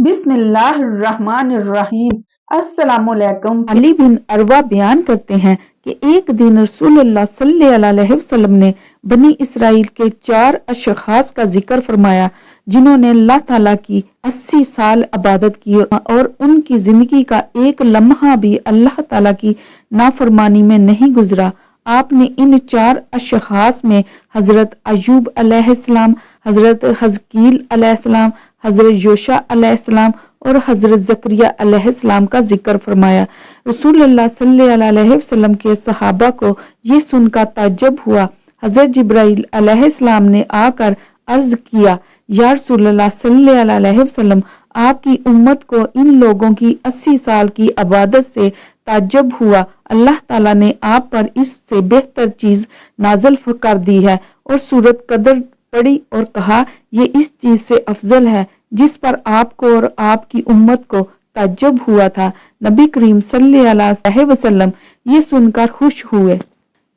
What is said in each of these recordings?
बिस्म बिस्मिल्लाहिर्रहमानिर्रहीम। अस्सलाम वालेकुम। अली बिन अरवा बयान करते हैं कि एक दिन रसूलुल्लाह सल्लल्लाहु अलैहि वसल्लम ने बनी इसराइल के 4 अशखास का जिक्र फरमाया जिन्होंने अल्लाह ताला की 80 साल इबादत की और उनकी जिंदगी का एक लम्हा भी अल्लाह ताला की नाफरमानी में नहीं गुजरा। आपने इन 4 अशखास में हजरत अयूब अलैहिस्सलाम, हजरत हजकील अलैहिस्सलाम, हजरत योशा अलैहिस्सलाम और हजरत जकरिया अलैहिस्सलाम का जिक्र फरमाया। रसूलुल्लाह सल्लल्लाहु अलैहि वसल्लम के सहाबा को ये सुनकर ताज्जुब हुआ। हजरत जिब्राइल अलैहिस्सलाम ने आकर अर्ज किया, या रसूलुल्लाह सल्लल्लाहु अलैहि वसल्लम, आपकी उम्मत को इन लोगों की 80 साल की इबादत से ताज्जुब हुआ। अल्लाह ताला ने आप पर इससे बेहतर चीज नाज़िल कर दी है और सूरत कदर पढ़ी और कहा, ये इस चीज से अफजल है जिस पर आपको और आपकी उम्मत को ताज्जुब हुआ था। नबी करीम सल्लल्लाहु अलैहि वसल्लम ये सुनकर खुश हुए।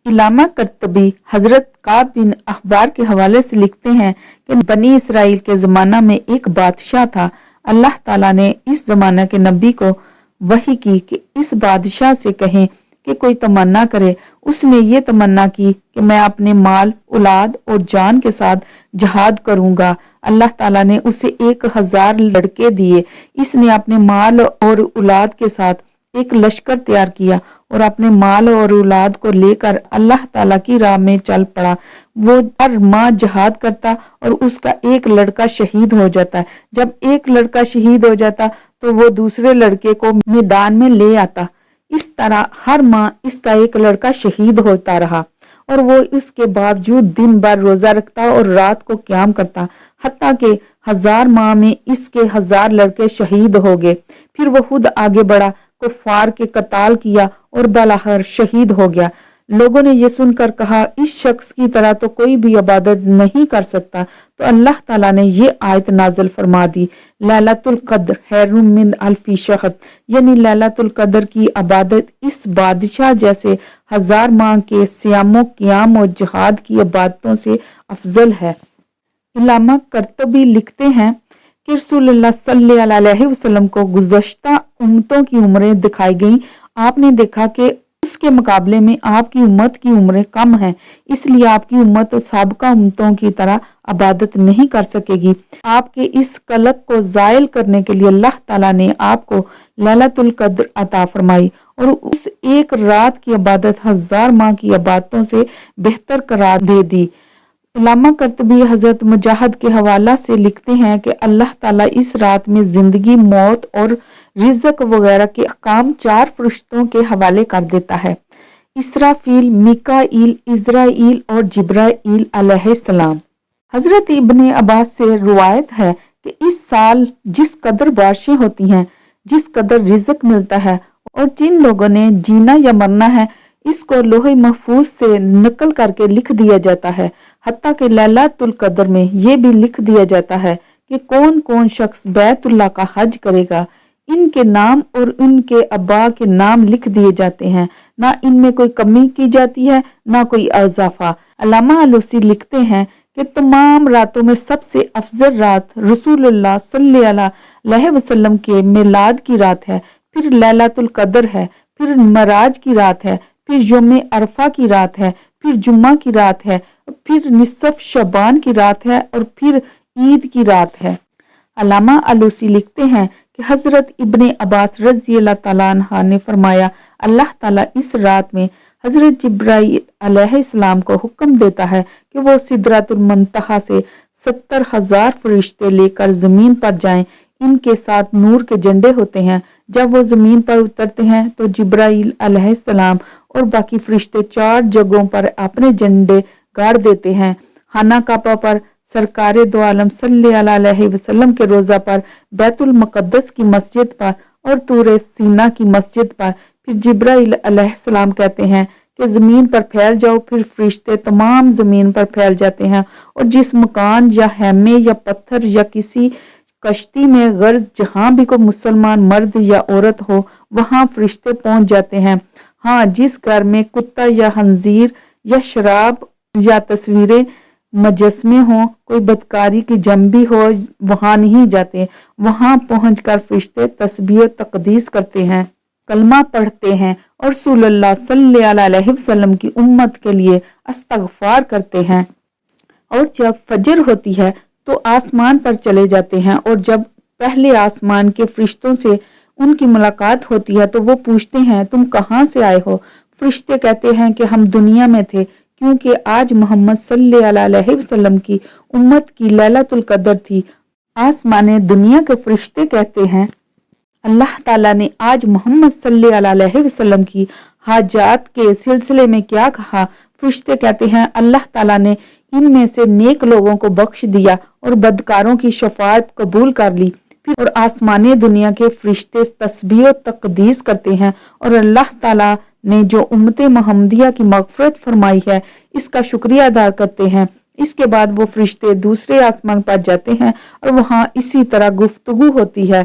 इलामा कर्तबी हजरत काब बिन अहबार के हवाले से लिखते हैं कि बनी इसराइल के ज़माना में एक बादशाह था। अल्लाह ताला ने इस ज़माना के नबी को वही की कि इस बादशाह से कहें कि कोई तमन्ना करे। उसने ये तमन्ना की कि मैं अपने माल, औलाद और जान के साथ जहाद करूंगा। अल्लाह ताला ने उसे 1000 लड़के दिए। इसने अपने माल और औलाद के साथ एक लश्कर तैयार किया और अपने माल और औलाद को लेकर अल्लाह ताला की राह में चल पड़ा। वो हर माह जहाद करता और उसका एक लड़का शहीद हो जाता। जब एक लड़का शहीद हो जाता तो वो दूसरे लड़के को मैदान में ले आता। इस तरह हर माह इसका एक लड़का शहीद होता रहा और वो इसके बावजूद दिन भर रोजा रखता और रात को क़याम करता, हत्ता के 1000 माह में इसके 1000 लड़के शहीद हो गए। फिर वो खुद आगे बढ़ा, कुफार के कताल किया और बलाहर शहीद हो गया। लोगों ने ये सुनकर कहा, इस शख्स की तरह तो कोई भी इबादत नहीं कर सकता। तो अल्लाह ताला ने ये आयत नाज़िल फरमा दी, लैलतुल कद्र खैरुम मिन अल्फी शहर, यानी लैलतुल कद्र की इबादत इस बादशाह जैसे 1000 माह के सियामो क़याम और जिहाद की इबादतों से अफजल है। इलामा कर्तबी लिखते हैं कि रसूलुल्लाह सल्लल्लाहु अलैहि वसल्लम को गुज़श्ता उम्मतों की उम्रें दिखाई गईं। आपने देखा कि उसके मुकाबले में आपकी उम्मत की उम्रें कम हैं, इसलिए आपकी उम्मत साबिका उम्मतों की तरह इबादत नहीं कर सकेगी। आपके इस कलक को ज़ायल करने के लिए अल्लाह ताला ने आपको लैलतुल कद्र अता फरमाई और उस एक रात की इबादत 1000 माह की इबादतों से बेहतर करार दे दी। इलामा कर्तबी हजरत मुजाहिद के हवाला से लिखते हैं कि अल्लाह ताला इस रात में जिंदगी, मौत और रिज़्क वगैरह के अहकाम 4 फरिश्तों के हवाले कर देता है, इसराफील, मिकाईल, इज़राइल और जिब्राइल अलैहिस्सलाम। हजरत इब्ने अब्बास से रुवायत है कि इस साल जिस कदर बारिशें होती हैं, जिस कदर रिज़्क मिलता है और जिन लोगों ने जीना या मरना है, इसको लोहे महफूज से नकल करके लिख दिया जाता है। हत्ता के लैलतुल कद्र में ये भी लिख दिया जाता है कि कौन कौन शख्स बैतुल्लाह का हज करेगा। इनके नाम और उनके अब्बा के नाम लिख दिए जाते हैं। ना इनमें कोई कमी की जाती है, ना कोई इजाफा। अल्लामा आलूसी लिखते हैं कि तमाम रातों में सबसे अफजल रात रसूलुल्लाह सल्लल्लाहु अलैहि वसल्लम के मिलाद की रात है, फिर लैलतुल कद्र है, फिर मराज की रात है, फिर यौम अरफा की रात है, फिर जुम्मा की रात है, फिर निसफ शबान की रात है और फिर ईद की रात है। अल्लामा आलूसी लिखते हैं कि हजरत इब्ने अब्बास रज़ी अल्लाह ताला अन्हा ने फरमाया, अल्लाह ताला इस रात में हजरत जिब्राइल अलैहिस्सलाम को हुक्म देता है कि वो सिदरतुल मुंतहा से 70,000 फरिश्ते लेकर जमीन पर जाएं। इनके साथ नूर के झंडे होते हैं। जब वो जमीन पर उतरते हैं तो जिब्राइल अलैहिस्सलाम और बाकी फरिश्ते 4 जगहों पर अपने झंडे गाड़ देते हैं। खाना काबा पर, सरकारे दो आलम सल्लल्लाहु अलैहि वसल्लम के रोजा पर, बैतुल मुक़द्दस की मस्जिद पर और तूर सीना की मस्जिद पर। फिर जिब्राइल अलैहिस्सलाम कहते हैं कि जमीन पर फैल जाओ। फिर फरिश्ते तमाम जमीन पर फैल जाते हैं और जिस मकान या हैमे या पत्थर या किसी कश्ती में गर्ज जहां भी कोई मुसलमान मर्द या औरत हो, वहां फरिश्ते पहुंच जाते हैं। हाँ, जिस घर में कुत्ता या हंजीर या शराब या तस्वीरें مجسمے ہوں، کوئی بدکاری کی جنگ بھی ہو، وہاں نہیں جاتے۔ وہاں پہنچ کر فرشتے تسبیح و تقدیس کرتے ہیں، کلمہ پڑھتے ہیں اور رسول اللہ صلی اللہ علیہ وسلم کی امت کے لیے استغفار کرتے ہیں۔ اور جب فجر ہوتی ہے تو آسمان پر چلے جاتے ہیں، اور جب پہلے آسمان کے فرشتوں سے ان کی ملاقات ہوتی ہے تو وہ پوچھتے ہیں تم کہاں سے آئے ہو؟ فرشتے کہتے ہیں کہ ہم دنیا میں تھے، کیونکہ آج محمد صلی اللہ علیہ وسلم کی امت کی لیلۃ القدر تھی۔ آسمان دنیا کے فرشتے کہتے ہیں اللہ تعالیٰ نے آج محمد صلی اللہ علیہ وسلم کی حاجات کے سلسلے میں کیا کہا؟ فرشتے کہتے ہیں اللہ تعالیٰ نے ان میں سے نیک لوگوں کو بخش دیا اور بدکاروں کی شفاعت قبول کر لی۔ پھر اور آسمان دنیا کے فرشتے تسبیح و تقدیس کرتے ہیں اور اللہ تعالیٰ نے جو امت محمدیہ کی مغفرت فرمائی ہے اس کا شکریہ ادا کرتے ہیں۔ اس کے بعد وہ فرشتے دوسرے آسمان پر جاتے ہیں اور وہاں اسی طرح گفتگو ہوتی ہے،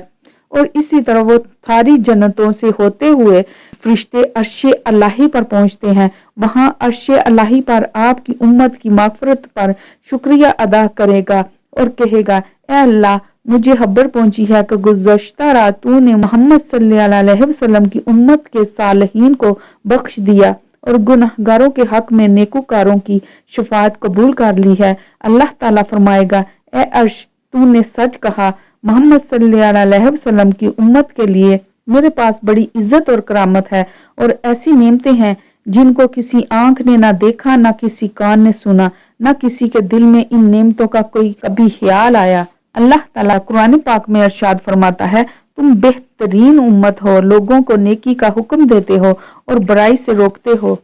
اور اسی طرح وہ ساری جنتوں سے ہوتے ہوئے فرشتے عرش الہی پر پہنچتے ہیں۔ وہاں عرش الہی پر آپ کی امت کی مغفرت پر شکریہ ادا کرے گا اور کہے گا اے اللہ، مجھے خبر پہنچی ہے کہ گزشتہ رات تو نے محمد صلی اللہ علیہ وسلم کی امت کے صالحین کو بخش دیا اور گناہگاروں کے حق میں نیکوکاروں کی شفاعت قبول کر لی ہے۔ اللہ تعالیٰ فرمائے گا اے عرش، تو نے سچ کہا، محمد صلی اللہ علیہ وسلم کی امت کے لیے میرے پاس بڑی عزت اور کرامت ہے، اور ایسی نعمتیں ہیں جن کو کسی آنکھ نے نہ دیکھا، نہ کسی کان نے سنا، نہ کسی کے دل میں ان نعمتوں کا کوئی کبھی خیال آیا۔ اللہ تعالیٰ قرآن پاک میں ارشاد فرماتا ہے تم بہترین امت ہو، لوگوں کو نیکی کا حکم دیتے ہو اور برائی سے روکتے ہو۔